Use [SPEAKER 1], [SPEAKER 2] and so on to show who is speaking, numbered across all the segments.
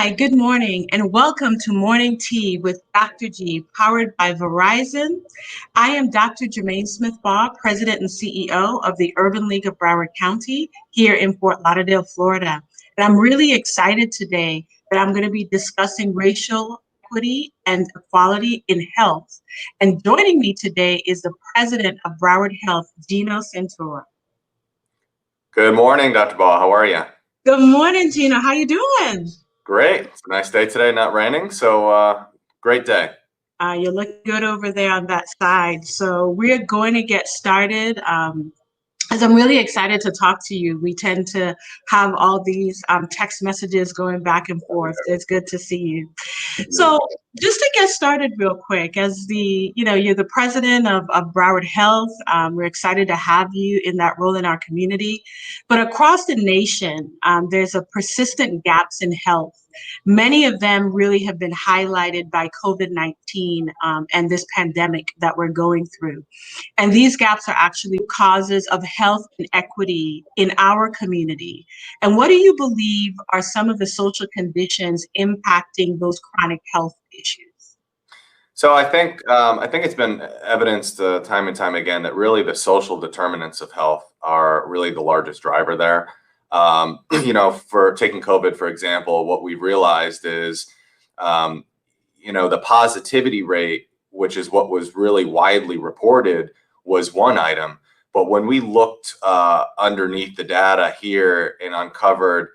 [SPEAKER 1] Hi, good morning, and welcome to Morning Tea with Dr. G, powered by Verizon. I am Dr. Jermaine Smith-Baugh, President and CEO of the Urban League of Broward County here in Fort Lauderdale, Florida. And I'm really excited today that I'm going to be discussing racial equity and equality in health. And joining me today is the President of Broward Health, Gino Santorio.
[SPEAKER 2] Good morning, Dr. Baugh. How are you?
[SPEAKER 1] Good morning, Gino. How you doing?
[SPEAKER 2] Great. It's a nice day today, not raining, so great day.
[SPEAKER 1] You look good over there on that side. So we're going to get started. As I'm really excited to talk to you. We tend to have all these text messages going back and forth. It's good to see you. So just to get started real quick, as you're the president of Broward Health, we're excited to have you in that role in our community. But across the nation, there's a persistent gaps in health. Many of them really have been highlighted by COVID-19 and this pandemic that we're going through. And these gaps are actually causes of health inequity in our community. And what do you believe are some of the social conditions impacting those chronic health issues?
[SPEAKER 2] So I think it's been evidenced time and time again that really the social determinants of health are really the largest driver there. For taking COVID, for example, what we realized is, the positivity rate, which is what was really widely reported, was one item. But when we looked underneath the data here and uncovered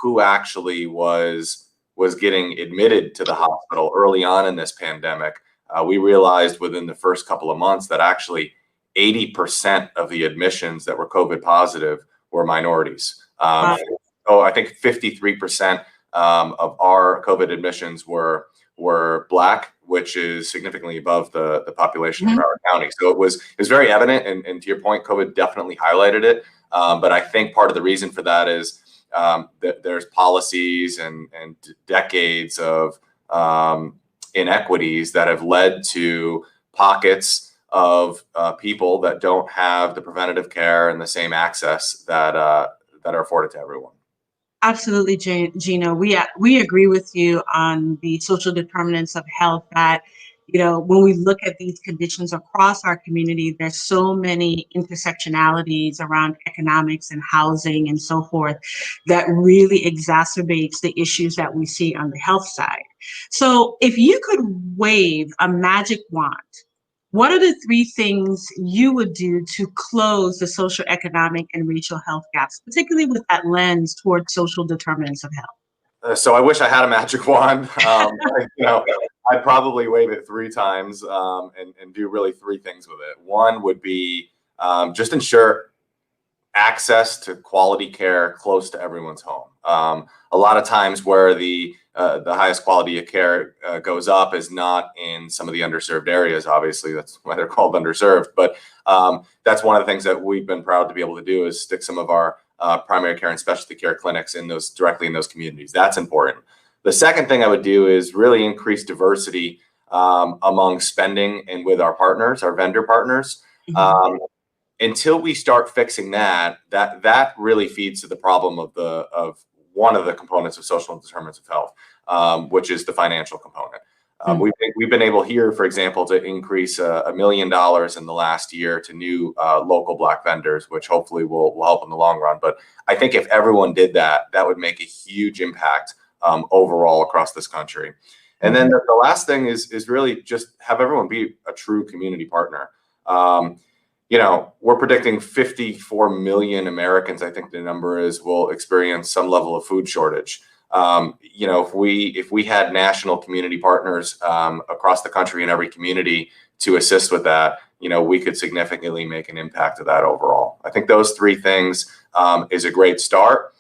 [SPEAKER 2] who actually was getting admitted to the hospital early on in this pandemic, we realized within the first couple of months that actually 80% of the admissions that were COVID positive were minorities. So I think 53% of our COVID admissions were Black, which is significantly above the population of Broward County. So it was very evident, and to your point, COVID definitely highlighted it. But I think part of the reason for that is that there's policies and decades of inequities that have led to pockets of people that don't have the preventative care and the same access that are afforded to everyone.
[SPEAKER 1] Absolutely, Gino. We agree with you on the social determinants of health that, when we look at these conditions across our community, there's so many intersectionalities around economics and housing and so forth that really exacerbates the issues that we see on the health side. So if you could wave a magic wand, what are the three things you would do to close the social, economic, and racial health gaps, particularly with that lens towards social determinants of health?
[SPEAKER 2] So I wish I had a magic wand. I'd probably wave it 3 times and do really 3 things with it. One would be just ensure access to quality care close to everyone's home. A lot of times where the highest quality of care goes up is not in some of the underserved areas. Obviously, that's why they're called underserved. But that's one of the things that we've been proud to be able to do is stick some of our primary care and specialty care clinics directly in those communities. That's important. The second thing I would do is really increase diversity among spending and with our partners, our vendor partners. Until we start fixing that really feeds to the problem of one of the components of social determinants of health, which is the financial component. We've been able here, for example, to increase $1 million in the last year to new local Black vendors, which hopefully will help in the long run. But I think if everyone did that, that would make a huge impact overall across this country. And then the last thing is really just have everyone be a true community partner. We're predicting 54 million Americans, I think the number is, will experience some level of food shortage. If we had national community partners across the country in every community to assist with that, we could significantly make an impact to that overall. I think those 3 things is a great start.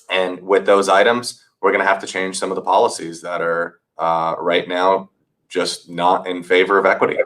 [SPEAKER 2] And with those items, we're going to have to change some of the policies that are right now just not in favor of equity.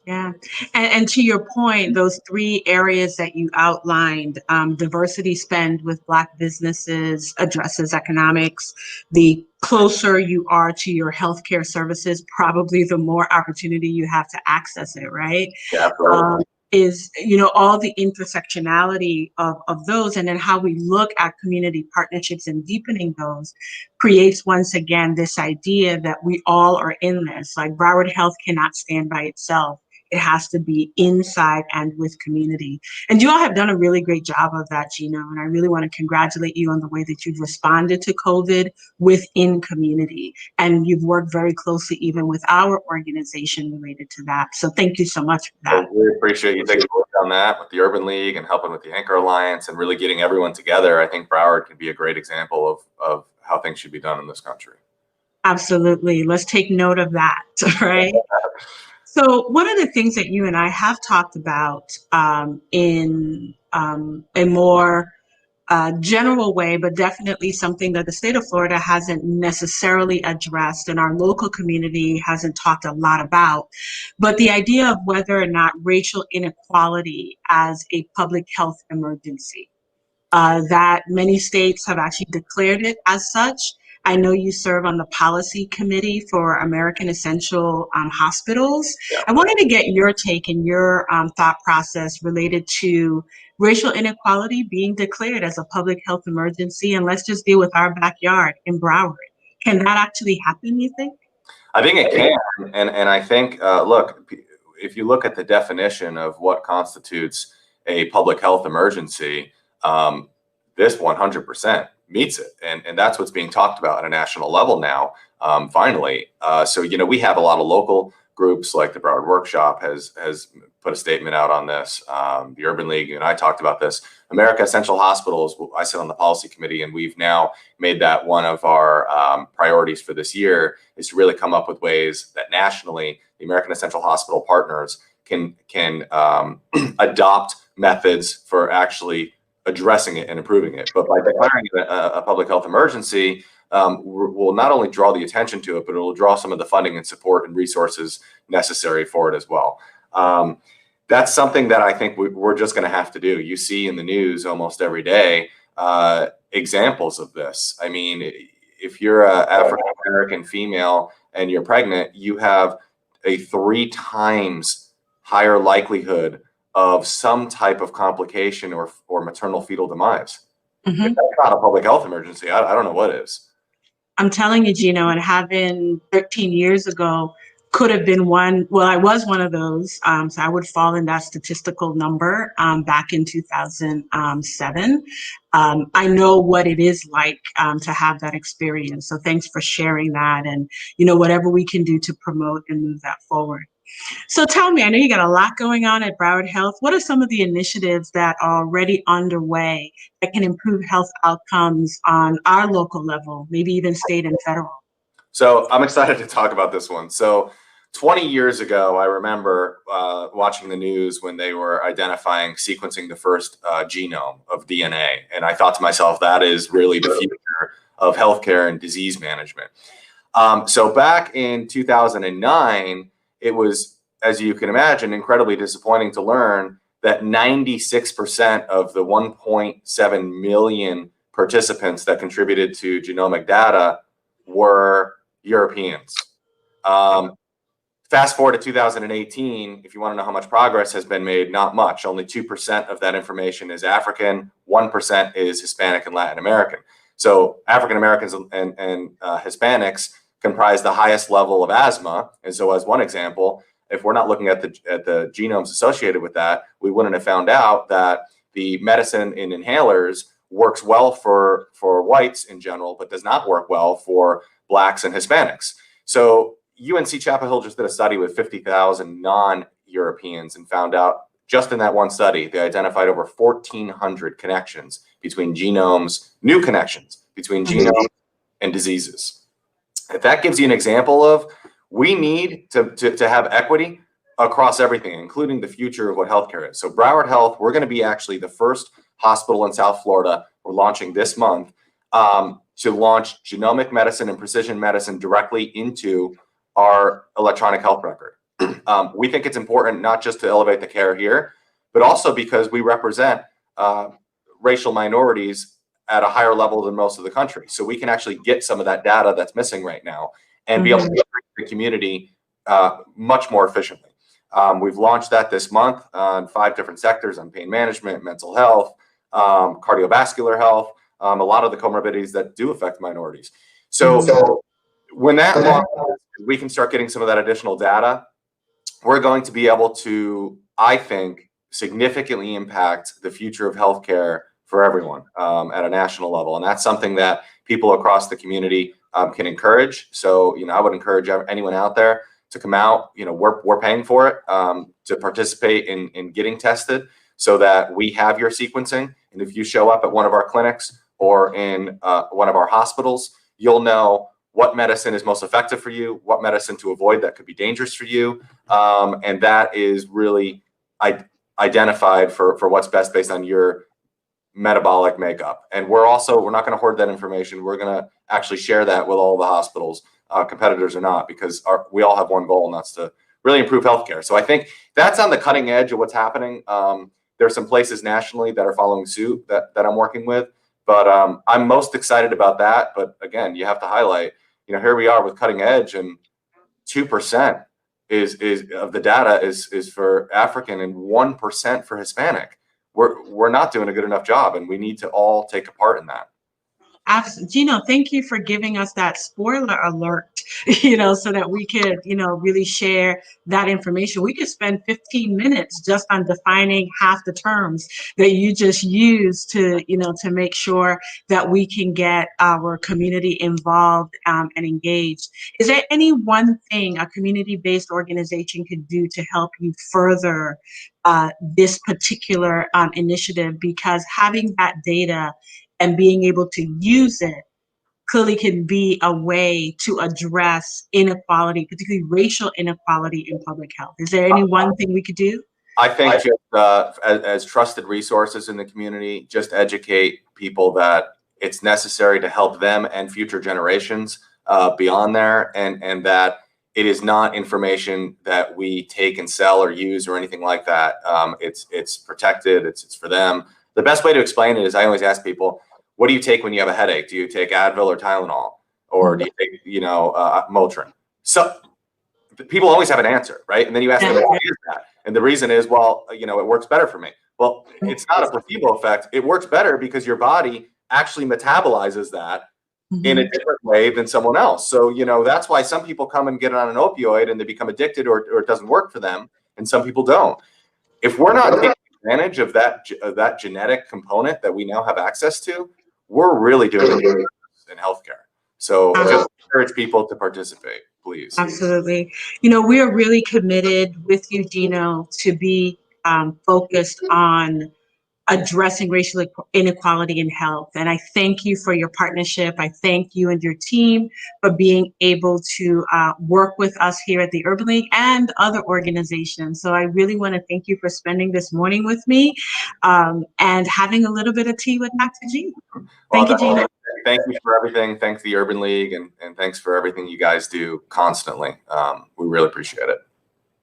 [SPEAKER 1] Yeah. And to your point, those 3 areas that you outlined, diversity spend with Black businesses addresses economics. The closer you are to your healthcare services, probably the more opportunity you have to access it, right?
[SPEAKER 2] Yeah, absolutely.
[SPEAKER 1] is, all the intersectionality of those, and then how we look at community partnerships and deepening those creates once again this idea that we all are in this. Like Broward Health cannot stand by itself. It has to be inside and with community. And you all have done a really great job of that, Gino. And I really want to congratulate you on the way that you've responded to COVID within community. And you've worked very closely even with our organization related to that. So thank you so much for that.
[SPEAKER 2] We appreciate you taking a look on that with the Urban League and helping with the Anchor Alliance and really getting everyone together. I think Broward can be a great example of how things should be done in this country.
[SPEAKER 1] Absolutely. Let's take note of that, right? So one of the things that you and I have talked about in a more general way, but definitely something that the state of Florida hasn't necessarily addressed and our local community hasn't talked a lot about, but the idea of whether or not racial inequality as a public health emergency. That many states have actually declared it as such. I know you serve on the policy committee for American Essential Hospitals.
[SPEAKER 2] Yeah.
[SPEAKER 1] I wanted to get your take and your thought process related to racial inequality being declared as a public health emergency, and let's just deal with our backyard in Broward. Can that actually happen, you think?
[SPEAKER 2] I think it can, and I think, look, if you look at the definition of what constitutes a public health emergency, this 100% meets it. And that's what's being talked about at a national level now, finally. So, we have a lot of local groups like the Broward Workshop has put a statement out on this. The Urban League and I talked about this. America Essential Hospitals, I sit on the policy committee, and we've now made that one of our priorities for this year, is to really come up with ways that nationally the American Essential Hospital partners can adopt methods for actually addressing it and improving it. But by declaring it a public health emergency, will not only draw the attention to it, but it will draw some of the funding and support and resources necessary for it as well. That's something that I think we're just going to have to do. You see in the news almost every day examples of this. I mean, if you're an African-American female and you're pregnant, you have a 3 times higher likelihood of some type of complication or maternal fetal demise.
[SPEAKER 1] Mm-hmm.
[SPEAKER 2] If that's not a public health emergency, I don't know what is.
[SPEAKER 1] I'm telling you, Gino, and having 13 years ago could have been one. Well, I was one of those. So I would fall in that statistical number back in 2007. I know what it is like to have that experience. So thanks for sharing that, and whatever we can do to promote and move that forward. So tell me, I know you got a lot going on at Broward Health. What are some of the initiatives that are already underway that can improve health outcomes on our local level, maybe even state and federal?
[SPEAKER 2] So I'm excited to talk about this one. So 20 years ago, I remember watching the news when they were sequencing the first genome of DNA. And I thought to myself, that is really the future of healthcare and disease management. So back in 2009, it was, as you can imagine, incredibly disappointing to learn that 96% of the 1.7 million participants that contributed to genomic data were Europeans. Fast forward to 2018, if you want to know how much progress has been made, not much. Only 2% of that information is African, 1% is Hispanic and Latin American. So African Americans and Hispanics comprise the highest level of asthma. And so as one example, if we're not looking at the genomes associated with that, we wouldn't have found out that the medicine in inhalers works well for whites in general, but does not work well for Blacks and Hispanics. So UNC Chapel Hill just did a study with 50,000 non-Europeans and found out just in that one study, they identified over 1,400 connections between genomes, new connections between genomes and diseases. If that gives you an example of, we need to have equity across everything, including the future of what healthcare is. So Broward Health, we're going to be actually the first hospital in South Florida. We're launching this month to launch genomic medicine and precision medicine directly into our electronic health record. We think it's important not just to elevate the care here, but also because we represent racial minorities at a higher level than most of the country. So we can actually get some of that data that's missing right now and be able to treat the community much more efficiently. We've launched that this month on 5 different sectors on pain management, mental health, cardiovascular health, a lot of the comorbidities that do affect minorities. So when that launches, we can start getting some of that additional data. We're going to be able to, I think, significantly impact the future of healthcare for everyone at a national level. And that's something that people across the community can encourage. So, I would encourage anyone out there to come out. We're paying for it to participate in getting tested so that we have your sequencing. And if you show up at one of our clinics or in one of our hospitals, you'll know what medicine is most effective for you, what medicine to avoid that could be dangerous for you. And that is really identified for what's best based on your metabolic makeup. And we're not going to hoard that information. We're going to actually share that with all the hospitals, competitors or not, because we all have one goal, and that's to really improve healthcare. So I think that's on the cutting edge of what's happening. There's some places nationally that are following suit that I'm working with, but I'm most excited about that. But again, you have to highlight, here we are with cutting edge, and 2% is of the data is for African and 1% for Hispanic. We're not doing a good enough job, and we need to all take a part in that.
[SPEAKER 1] Gino, thank you for giving us that spoiler alert, so that we could, really share that information. We could spend 15 minutes just on defining half the terms that you just used to make sure that we can get our community involved and engaged. Is there any one thing a community-based organization could do to help you further this particular initiative? Because having that data and being able to use it clearly can be a way to address inequality, particularly racial inequality in public health. Is there any one thing we could do?
[SPEAKER 2] I think just as trusted resources in the community, just educate people that it's necessary to help them and future generations beyond there, and that it is not information that we take and sell or use or anything like that. It's protected. It's for them. The best way to explain it is I always ask people, what do you take when you have a headache? Do you take Advil or Tylenol? Or do you take, Motrin? So people always have an answer, right? And then you ask them, why is that? And the reason is, well, it works better for me. Well, it's not a placebo effect. It works better because your body actually metabolizes that in a different way than someone else. So, that's why some people come and get on an opioid and they become addicted or it doesn't work for them. And some people don't. If we're not taking advantage of that genetic component that we now have access to, we're really doing it in healthcare. So just encourage people to participate, please.
[SPEAKER 1] Absolutely. We are really committed with you, Gino, to be focused on addressing racial inequality in health. And I thank you for your partnership. I thank you and your team for being able to work with us here at the Urban League and other organizations. So I really want to thank you for spending this morning with me and having a little bit of tea with Dr. G. Thank you, Gino.
[SPEAKER 2] Thank you for everything. Thanks the Urban League and thanks for everything you guys do constantly. We really appreciate it.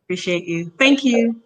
[SPEAKER 1] Appreciate you. Thank you.